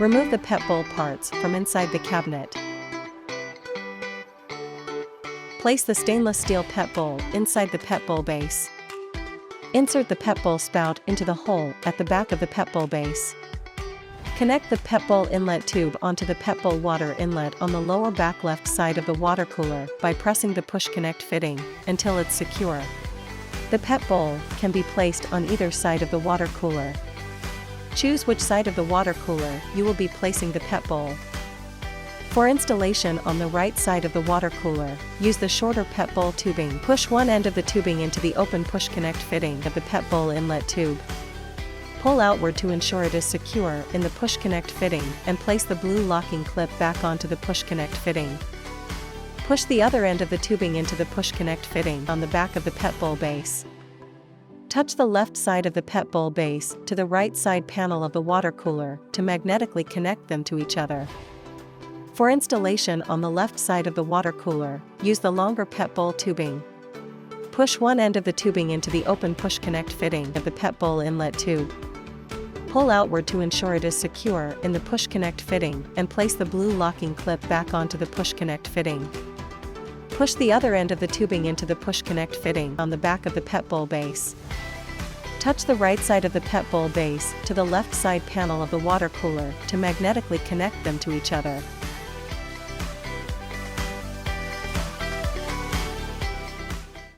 Remove the pet bowl parts from inside the cabinet. Place the stainless steel pet bowl inside the pet bowl base. Insert the pet bowl spout into the hole at the back of the pet bowl base. Connect the pet bowl inlet tube onto the pet bowl water inlet on the lower back left side of the water cooler by pressing the push connect fitting until it's secure. The pet bowl can be placed on either side of the water cooler. Choose which side of the water cooler you will be placing the pet bowl. For installation on the right side of the water cooler, use the shorter pet bowl tubing. Push one end of the tubing into the open push connect fitting of the pet bowl inlet tube. Pull outward to ensure it is secure in the push connect fitting and place the blue locking clip back onto the push connect fitting. Push the other end of the tubing into the push connect fitting on the back of the pet bowl base. Touch the left side of the pet bowl base to the right side panel of the water cooler to magnetically connect them to each other. For installation on the left side of the water cooler, use the longer pet bowl tubing. Push one end of the tubing into the open push connect fitting of the pet bowl inlet tube. Pull outward to ensure it is secure in the push connect fitting and place the blue locking clip back onto the push connect fitting. Push the other end of the tubing into the push connect fitting on the back of the pet bowl base. Touch the right side of the pet bowl base to the left side panel of the water cooler to magnetically connect them to each other.